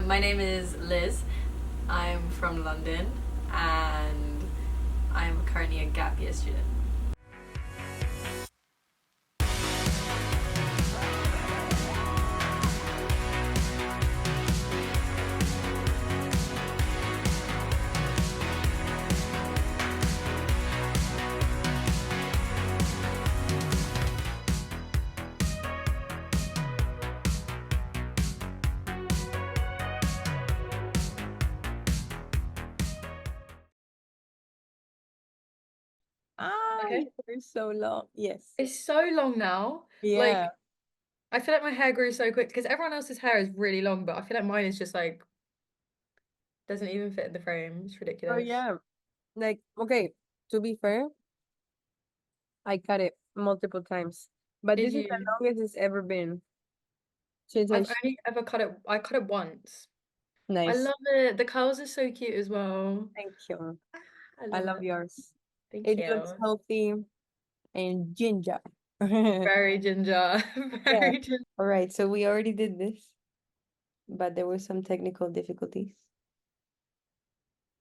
My name is Liz. I'm from London and I'm currently a gap year student. Ah, Okay. you're so long. Yes. It's so long now. Yeah. Like, I feel like my hair grew so quick because everyone else's hair is really long, but I feel like mine is just like doesn't even fit in the frame. It's Oh, ridiculous. yeah. Like, okay, to be fair, I cut it multiple times, but Did this is the you? longest it's ever been since I've only ever cut it. I cut it once. I Nice. love it. The curls are so cute as well. Thank you. I I love love it. yours. Thank It looks you. healthy and ginger. Yeah. Very ginger. Very ginger. All right. So we already did this, but there were some technical difficulties,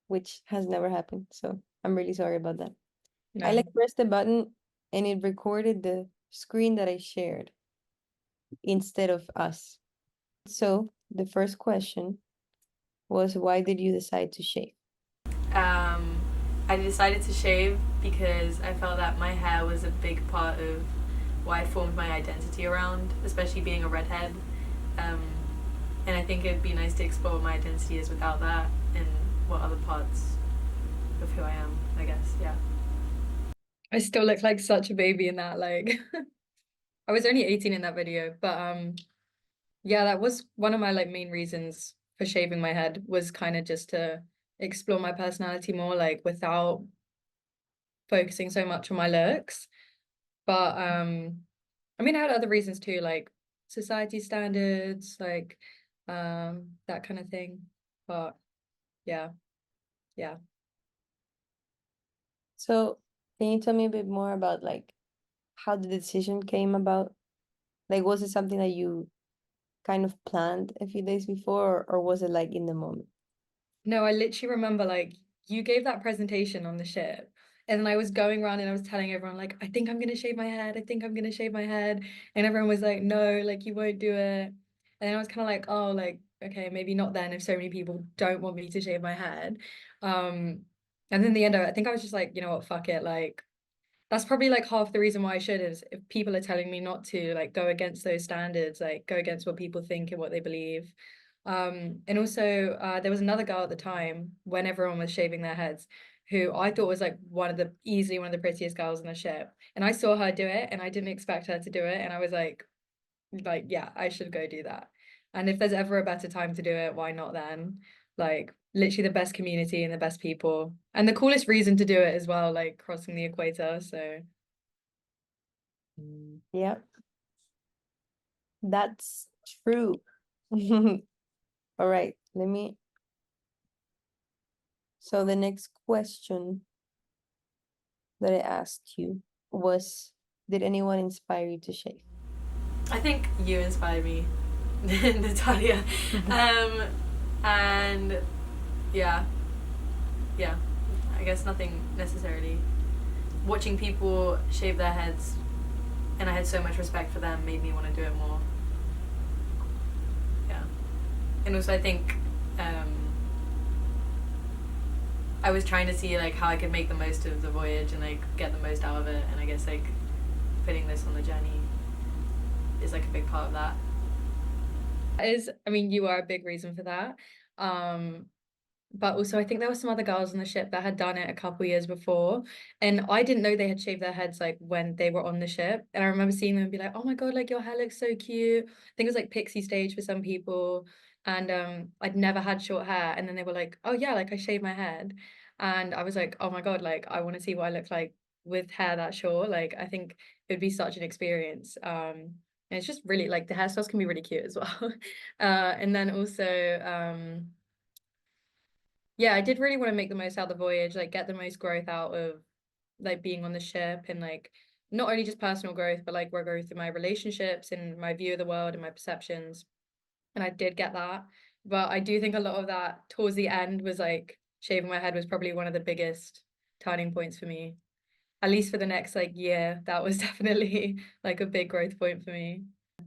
which has never happened. So I'm really sorry about that. I No. like pressed the button and it recorded the screen that I shared instead of us. So the first question was, why did you decide to shave? Um, I decided to shave because I felt that my hair was a big part of what I formed my identity around, especially being a redhead. Um, and I think it'd be nice to explore what my identity is without that and what other parts of who I am, I guess, yeah. I still look like such a baby in that, like I was only 18 in that video, but yeah, that was one of my like main reasons for shaving my head was kind of just to explore my personality more, like without focusing so much on my looks. But I mean I had other reasons too, like society standards, like that kind of thing. But yeah, yeah. So can you tell me a bit more about like how the decision came about? Like, was it something that you kind of planned a few days before, or was it like in the moment? No, I literally remember like you gave that presentation on the ship. And then I was going around and I was telling everyone, like, I think I'm gonna shave my head. I think I'm gonna shave my head. And everyone was like, no, like you won't do it. And then I was kind of like, oh, like, okay, maybe not then if so many people don't want me to shave my head. And then in the end, I think I was just like, you know what, fuck it. Like, that's probably like half the reason why I should is if people are telling me not to, like go against those standards, like go against what people think and what they believe. And also there was another girl at the time when everyone was shaving their heads who I thought was like easily one of the prettiest girls on the ship. And I saw her do it and I didn't expect her to do it. And I was like, yeah, I should go do that. And if there's ever a better time to do it, why not then? Like literally the best community and the best people and the coolest reason to do it as well, like crossing the equator. So Yeah, that's true. All right, let me. So the next question that I asked you was, did anyone inspire you to shave? I think you inspired me, Natalia. Um, and yeah, yeah. I guess nothing necessarily. Watching people shave their heads, and I had so much respect for them, made me want to do it more. Yeah, and also I think I was trying to see like how I could make the most of the voyage and like get the most out of it, and I guess like putting this on the journey is like a big part of that. Is I mean you are a big reason for that. Um, but also I think there were some other girls on the ship that had done it a couple years before, and I didn't know they had shaved their heads like when they were on the ship. And I remember seeing them and be like, "Oh my God, like your hair looks so cute." I think it was like pixie stage for some people, and I'd never had short hair, and then they were like, "Oh yeah, like I shaved my head," and I was like, "Oh my God, like I want to see what I look like with hair that short." Like I think it would be such an experience. And it's just really like the hairstyles can be really cute as well. And then also yeah, I did really want to make the most out of the voyage, like get the most growth out of like being on the ship and like not only just personal growth, but like we're growth in my relationships and my view of the world and my perceptions. And I did get that. But I do think a lot of that towards the end was like shaving my head was probably one of the biggest turning points for me. At least for the next like year, that was definitely like a big growth point for me.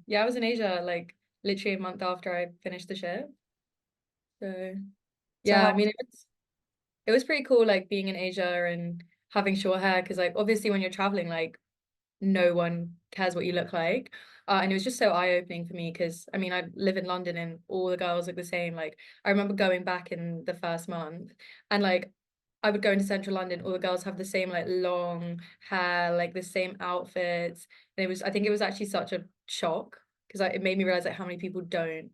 Yeah, I was in Asia like literally a month after I finished the ship. So So yeah, how I mean it was pretty cool like being in Asia and having short hair because like obviously when you're traveling like no one cares what you look like. And it was just so eye-opening for me because I mean I live in London and all the girls look the same. Like I remember going back in the first month and like I would go into central London, all the girls have the same like long hair, like the same outfits. And it was I think it was actually such a shock because it made me realize like how many people don't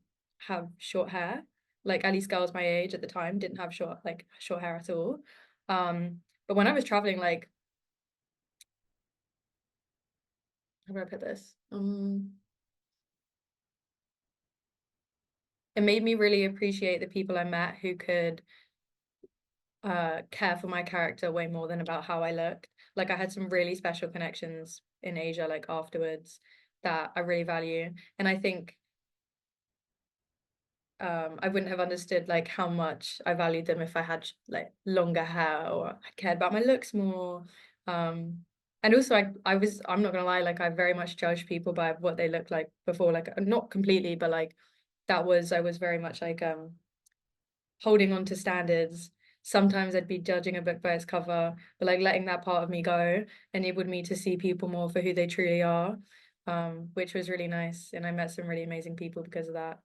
have short hair. Like at least girls my age at the time didn't have short hair at all. But when I was traveling, like how do I put this? It made me really appreciate the people I met who could care for my character way more than about how I looked. Like I had some really special connections in Asia, like afterwards, that I really value. And I think I wouldn't have understood like how much I valued them if I had like longer hair or I cared about my looks more. And also I'm not gonna lie, like I very much judged people by what they looked like before, like not completely, but like I was very much like holding on to standards. Sometimes I'd be judging a book by its cover, but like letting that part of me go enabled me to see people more for who they truly are, which was really nice. And I met some really amazing people because of that.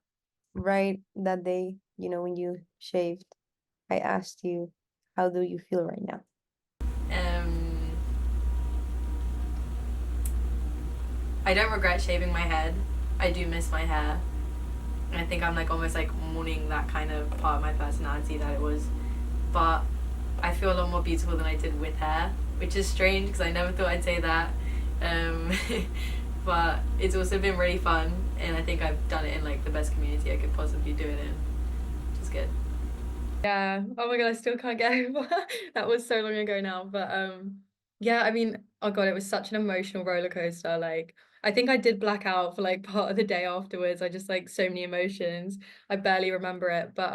right that day, when you shaved, I asked you, how do you feel right now? Um, I don't regret shaving my head. I do miss my hair. And I think I'm like almost like mourning that kind of part of my personality that it was. But I feel a lot more beautiful than I did with hair, which is strange because I never thought I'd say that. Um, but it's also been really fun, and I think I've done it in like the best community I could possibly do it in, which is good. Yeah. Oh my God, I still can't get over that was so long ago now. But yeah, I mean, oh God, it was such an emotional roller coaster. Like I think I did black out for like part of the day afterwards. I just like so many emotions. I barely remember it. But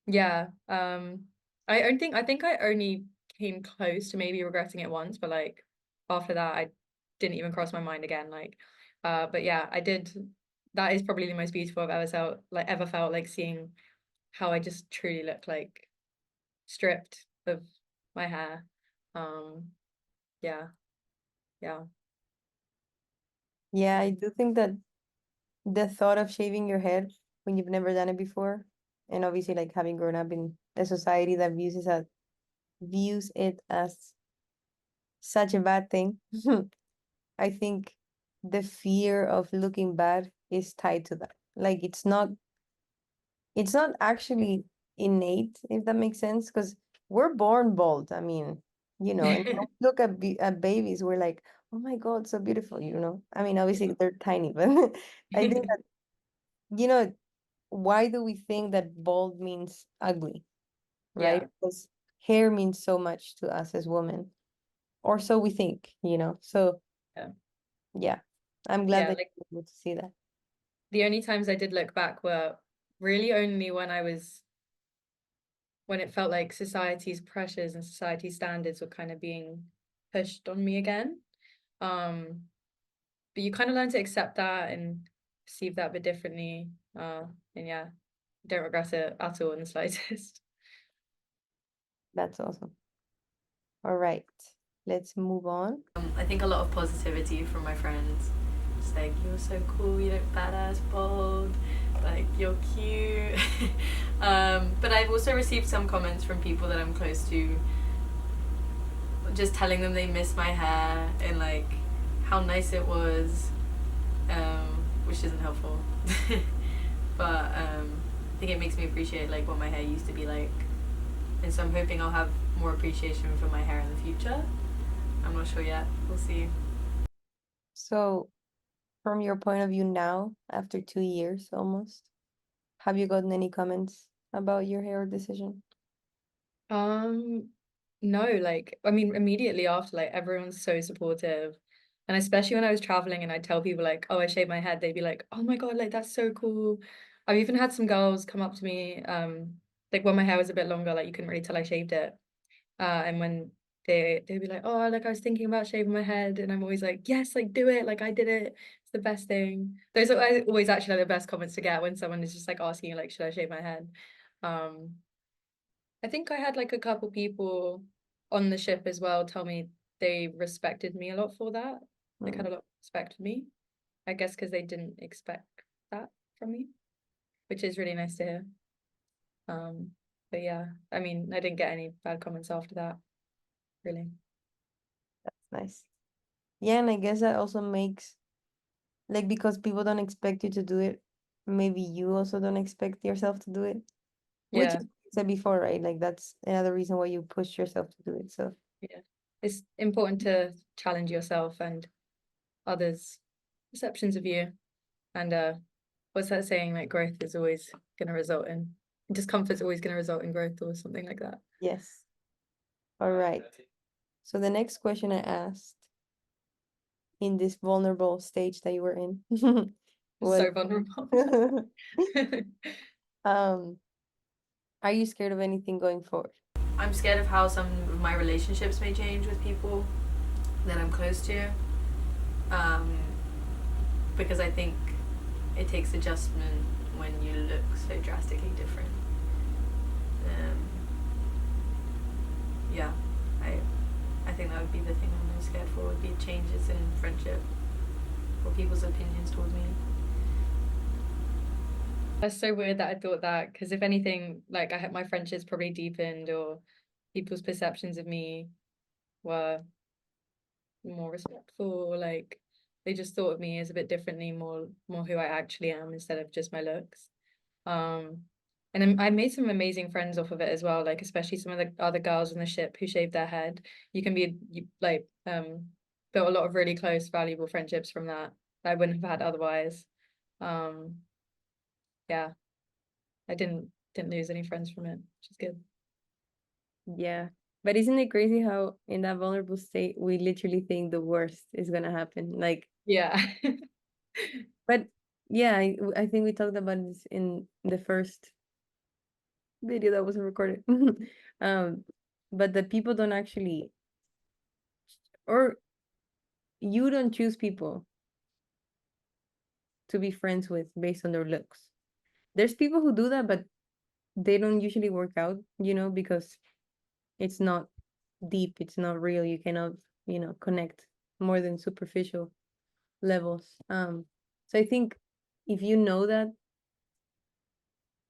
yeah. I think I only came close to maybe regretting it once, but like after that I didn't even cross my mind again. Like but yeah, I did that is probably the most beautiful I've ever felt like seeing how I just truly look like stripped of my hair. Um yeah, yeah. Yeah, I do think that the thought of shaving your head when you've never done it before, and obviously like having grown up in a society that views it as such a bad thing. I think the fear of looking bad is tied to that. Like it's not actually innate, if that makes sense, because we're born bald. I mean, and when we look at babies, we're like, oh my God, so beautiful. I mean, obviously they're tiny, but I think that, you know, why do we think that bald means ugly, right? Yeah, Because hair means so much to us as women, or so we think. So yeah. yeah, I'm glad Yeah, that like you're able to see that. the only times I did look back were really only when it felt like society's pressures and society's standards were kind of being pushed on me again. Um, but you kind of learn to accept that and perceive that a bit differently. And yeah, don't regret it at all in the slightest. That's awesome. All right, let's move on. I think a lot of positivity from my friends. It's like, you're so cool, you look badass, bold, like, you're cute. But I've also received some comments from people that I'm close to, just telling them they miss my hair and like how nice it was, which isn't helpful. But I think it makes me appreciate like what my hair used to be like. And so I'm hoping I'll have more appreciation for my hair in the future. I'm not sure yet. We'll see. So, from your point of view now, after 2 years almost, have you gotten any comments about your hair decision? Um, no, like I mean immediately after like everyone's so supportive. And especially when I was traveling and I'd tell people like, oh, I shaved my head, they'd be like, oh my God, like that's so cool. I've even had some girls come up to me, like when my hair was a bit longer, like you couldn't really tell I shaved it. And when they'd be like, oh, like I was thinking about shaving my head, and I'm always like, yes, like do it, like I did it. It's the best thing. Those are always actually like the best comments to get when someone is just like asking you, like, should I shave my head? Um, I think I had like a couple people on the ship as well tell me they respected me a lot for that. Like had Mm, a lot of respect for me. I guess because they didn't expect that from me, which is really nice to hear. Um, but yeah, I mean, I didn't get any bad comments after that, really. nice. Yeah, and I guess that also makes like because people don't expect you to do it, maybe you also don't expect yourself to do it. Which Yeah, is what you said before, right? Like that's another reason why you push yourself to do it. So yeah. It's important to challenge yourself and others' perceptions of you. And what's that saying? Like growth is always going to result in discomfort's always going to result in growth or something like that. yes. All right. So the next question I asked in this vulnerable stage that you were in was So vulnerable. um are you scared of anything going forward? I'm scared of how some of my relationships may change with people that I'm close to. Um, because I think it takes adjustment when you look so drastically different. Um, yeah, I I think that would be the thing I'm most scared for, would be changes in friendship or people's opinions towards me. That's so weird that I thought that, because if anything, like I had my friendships probably deepened, or people's perceptions of me were more respectful, like they just thought of me as a bit differently, more who I actually am instead of just my looks. Um, and I made some amazing friends off of it as well, like especially some of the other girls on the ship who shaved their head. Like built a lot of really close, valuable friendships from that I wouldn't have had otherwise. Um, yeah, I didn't lose any friends from it, which is good. Yeah. But isn't it crazy how in that vulnerable state we literally think the worst is gonna happen? Like, Yeah. but yeah, I think we talked about this in the first video that wasn't recorded. um, but the people don't actually, or you don't choose people to be friends with based on their looks. There's people who do that, but they don't usually work out, because it's not deep, it's not real. You cannot, connect more than superficial levels. So I think if you know that,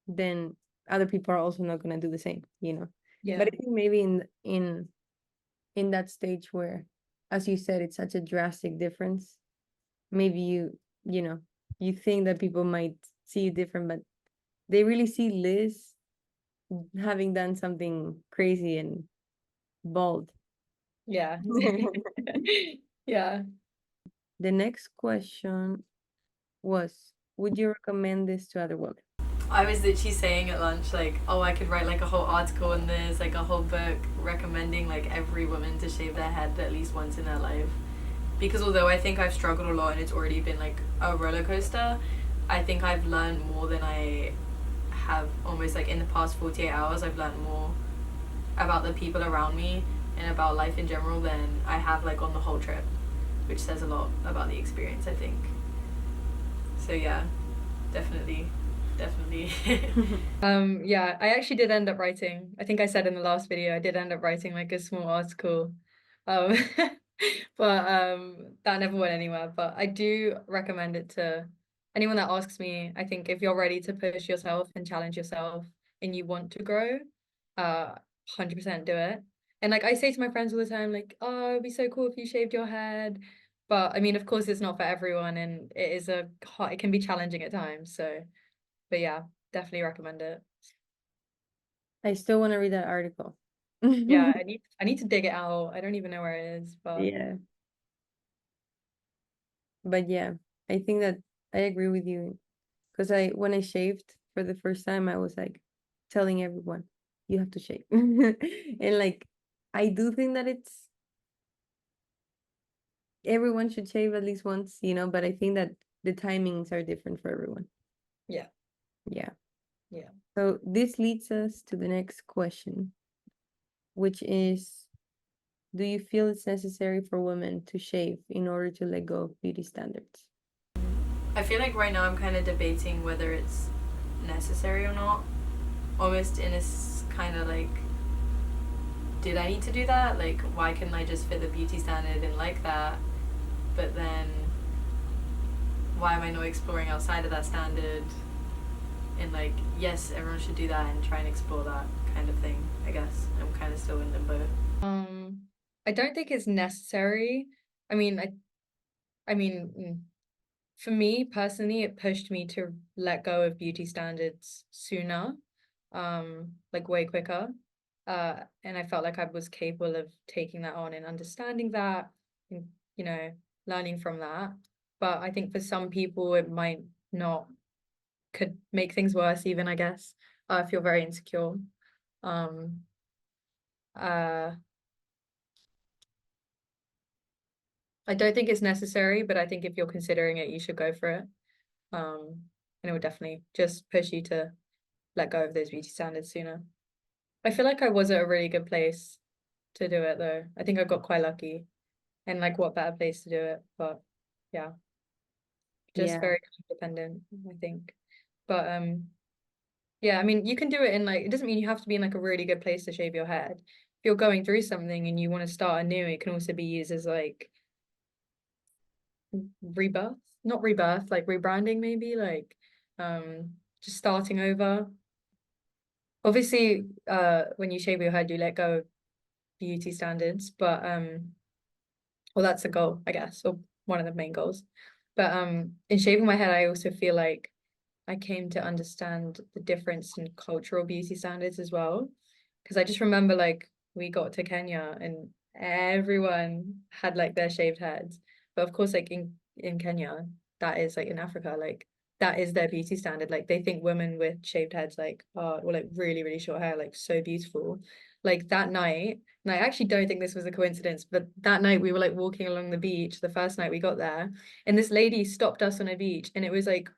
then other people are also not gonna do the same. But Yeah. I think maybe in that stage where, as you said, it's such a drastic difference, maybe you know you think that people might see you different, but they really see Liz having done something crazy and bold. Yeah. Yeah. The next question was, would you recommend this to other women? I was literally saying at lunch, like, oh, I could write like a whole article on this, like a whole book recommending like every woman to shave their head at least once in their life. Because although I think I've struggled a lot and it's already been like a roller coaster, I think I've learned more than I have almost like in the past 48 hours. I've learned more about the people around me and about life in general than I have like on the whole trip, which says a lot about the experience, I think. So yeah, definitely, definitely. Yeah, I actually did end up writing. I think I said in the last video I did end up writing like a small article. Um but that never went anywhere. But I do recommend it to anyone that asks me. I think if you're ready to push yourself and challenge yourself and you want to grow, 100% do it. And like I say to my friends all the time, like, oh, it'd be so cool if you shaved your head. But I mean, of course, it's not for everyone, and it can be challenging at times. So, but yeah, definitely recommend it. I still want to read that article. Yeah, I need to dig it out. I don't even know where it is, but Yeah, but yeah, I think that I agree with you because when I shaved for the first time, I was like telling everyone, you have to shave. And like, I do think that it's everyone should shave at least once, but I think that the timings are different for everyone. yeah, Yeah. Yeah. So this leads us to the next question, which is, do you feel it's necessary for women to shave in order to let go of beauty standards? I feel like right now I'm kind of debating whether it's necessary or not. Almost in a kind of like, did I need to do that? Like, why couldn't I just fit the beauty standard and like that? But then, why am I not exploring outside of that standard? And like, yes, everyone should do that and try and explore that kind of thing. I guess I'm kind of still in limbo. I don't think it's necessary. I mean, I mean, for me personally, it pushed me to let go of beauty standards sooner, like way quicker. And I felt like I was capable of taking that on and understanding that, and, you know, learning from that. But I think for some people, it might not, could make things worse even, I guess, if you're very insecure. Um, uh, I don't think it's necessary, but I think if you're considering it, you should go for it. And it would definitely just push you to let go of those beauty standards sooner. I feel like I was at a really good place to do it though. I think I got quite lucky, and like what better place to do it? But yeah, just Yeah. very independent, I think. But yeah, I mean you can do it in like, it doesn't mean you have to be in like a really good place to shave your head. If you're going through something and you want to start anew, it can also be used as like rebirth, not rebirth, like rebranding maybe, like just starting over. Obviously, when you shave your head, you let go of beauty standards, but well, that's the goal, I guess, or one of the main goals. But in shaving my head, I also feel like I came to understand the difference in cultural beauty standards as well. Because I just remember like we got to Kenya and everyone had like their shaved heads. But of course, like in Kenya, that is like in Africa, like that is their beauty standard. Like they think women with shaved heads like are, or like really, really short hair, like so beautiful. Like that night, and I actually don't think this was a coincidence, but that night we were like walking along the beach, the first night we got there, and this lady stopped us on a beach, and it was like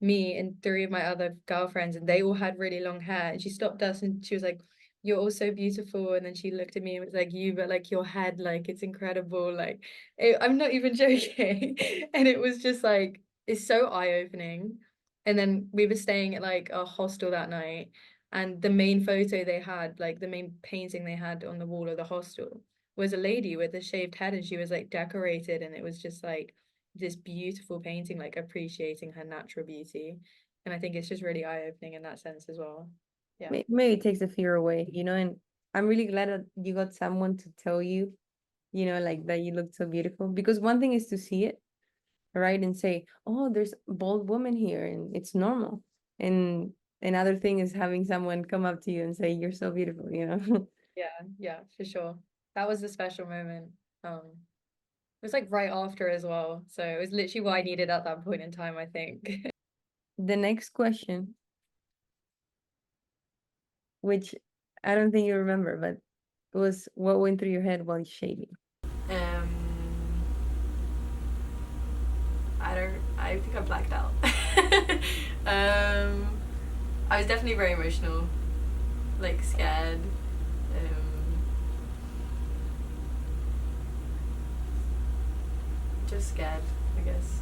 me and three of my other girlfriends, and they all had really long hair. And she stopped us and she was like, "You're all so beautiful." And then she looked at me and was like, "You, but like your head, like it's incredible." Like I'm not even joking. And it was just like, it's so eye-opening. And then we were staying at like a hostel that night. And the main photo they had, like the main painting they had on the wall of the hostel was a lady with a shaved head, and she was like decorated. And it was just like this beautiful painting, like appreciating her natural beauty. And I think it's just really eye-opening in that sense as well. Yeah. Maybe it takes the fear away, and I'm really glad that you got someone to tell you, like that you look so beautiful. Because one thing is to see it, right, and say, "Oh, there's a bald woman here," and it's normal. And another thing is having someone come up to you and say, "You're so beautiful." Yeah, yeah, for sure. That was a special moment. It was like right after as well. So it was literally what I needed at that point in time, I think. The next question, which I don't think you remember, but was what went through your head while shaving? Um, I think I blacked out. I was definitely very emotional, like scared. Just scared, I guess.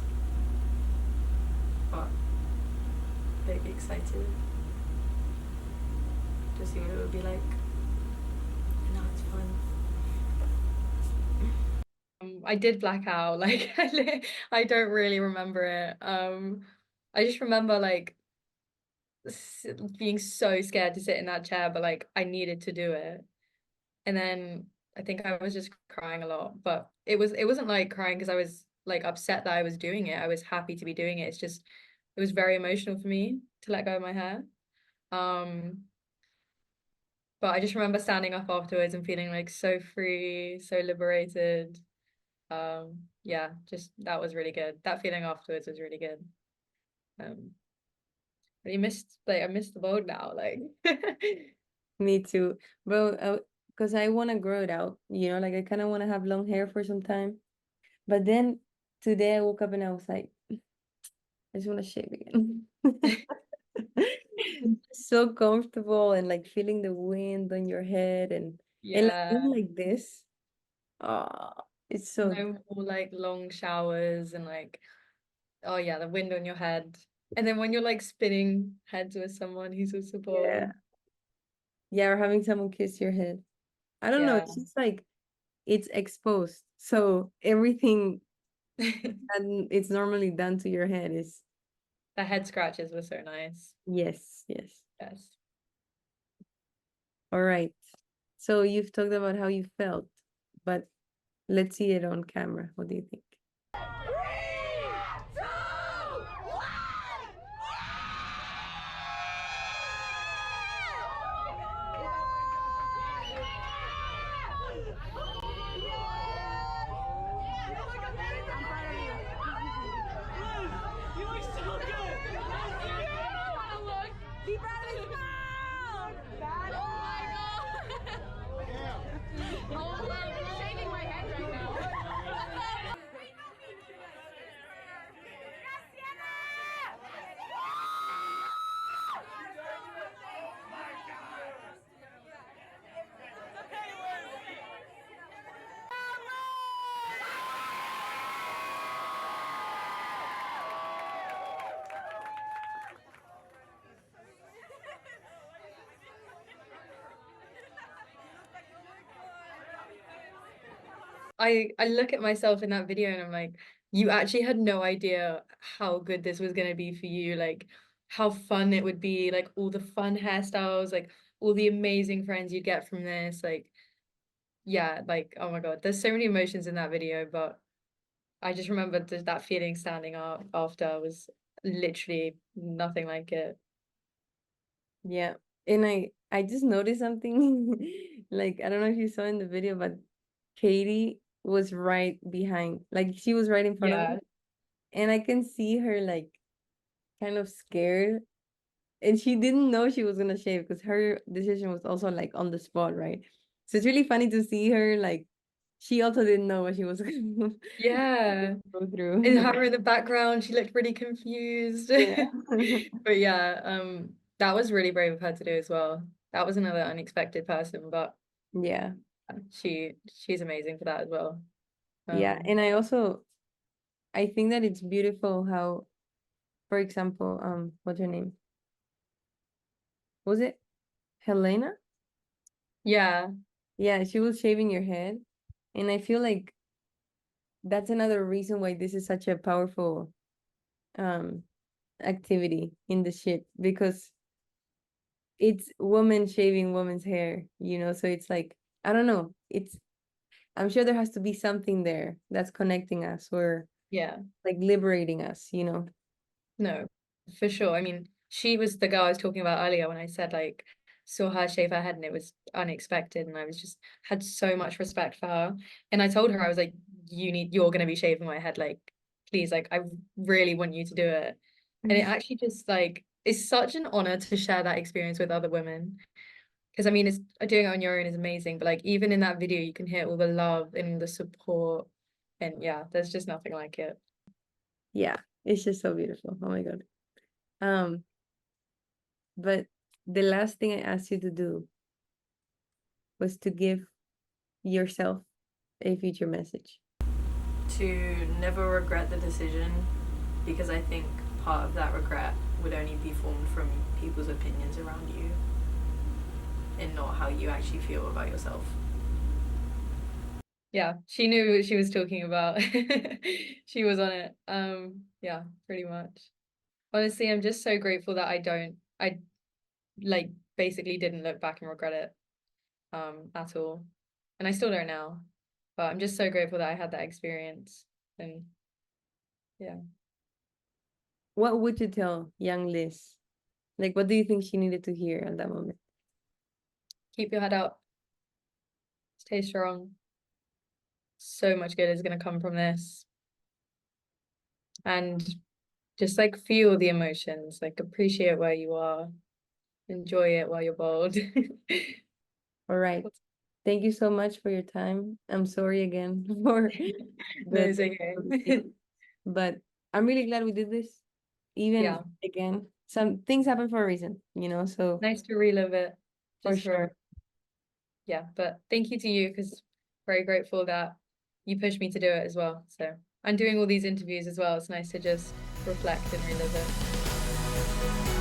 But like excited to see what it would be like. And now it's fun. I did black out. Like I don't really remember it. I just remember like being so scared to sit in that chair, but like I needed to do it. And then I think I was just crying a lot, but it wasn't like crying because I was like upset that I was doing it. I was happy to be doing it. It's just it was very emotional for me to let go of my hair. Um, but I just remember standing up afterwards and feeling like so free, so liberated. Yeah, just that was really good. That feeling afterwards was really good. Um, but I missed the boat now, like Me too. But because I want to grow it out, like I kind of want to have long hair for some time. But then today I woke up and I was like, I just want to shave again. So comfortable and like feeling the wind on your head and like Yeah. being like this. Oh, it's so No more like long showers and like, oh yeah, the wind on your head. And then when you're like spinning heads with someone who's also yeah. bald. Yeah, or having someone kiss your head. I don't know, Yeah. it's just like it's exposed. So everything The and it's normally done to your head is head scratches were so nice. yes, yes. Yes. All right. So you've talked about how you felt, but let's see it on camera. What do you think? I look at myself in that video and I'm like, you actually had no idea how good this was gonna be for you, like how fun it would be, like all the fun hairstyles, like all the amazing friends you'd get from this, like yeah, like oh my God, there's so many emotions in that video, but I just remember that feeling standing up after was literally nothing like it. Yeah. And I just noticed something like I don't know if you saw in the video, but Katie was right behind. Like she was right in front of me. Yeah, And I can see her like kind of scared. And she didn't know she was gonna shave because her decision was also like on the spot, right? So it's really funny to see her like she also didn't know what she was gonna yeah. go And through. her in the background, she looked really confused. Yeah. But yeah, that was really brave of her to do as well. That was another unexpected person, but Yeah. she's amazing for that as well. Yeah. Um, And I think that it's beautiful how, for example, what's her name? Was it Helena? yeah, Yeah, she was shaving your head. And I feel like that's another reason why this is such a powerful um activity in the ship because it's woman shaving woman's hair, so it's like I don't know. I'm sure there has to be something there that's connecting us or yeah. like liberating us. No, for sure. I mean, she was the girl I was talking about earlier when I said like saw her shave her head and it was unexpected and I was just had so much respect for her. And I told her I was like, you're gonna be shaving my head, like please, like I really want you to do it. And it actually just like it's such an honor to share that experience with other women. Because I mean it's doing it on your own is amazing, but like even in that video you can hear all the love and the support. And yeah, there's just nothing like it. Yeah, it's just so beautiful. Oh my God. Um, but the last thing I asked you to do was to give yourself a future message. To never regret the decision because I think part of that regret would only be formed from people's opinions around you and not how you actually feel about yourself. Yeah, she knew what she was talking about. She was on it. Yeah, pretty much. Honestly, I'm just so grateful that I like basically didn't look back and regret it at all. And I still don't now. But I'm just so grateful that I had that experience. And yeah, What would you tell young Liz? Like, what do you think she needed to hear at that moment? keep your head up, stay strong. So much good is going to come from this. And just like feel the emotions, like appreciate where you are, enjoy it while you're bold. All right. Thank you so much for your time. I'm sorry again for No, the it's okay. technical issues, but I'm really glad we did this even Yeah, again. some things happen for a reason, so Nice to relive it for just sure. for, yeah, but thank you to you because very grateful that you pushed me to do it as well. So I'm doing all these interviews as well. It's nice to just reflect and relive it.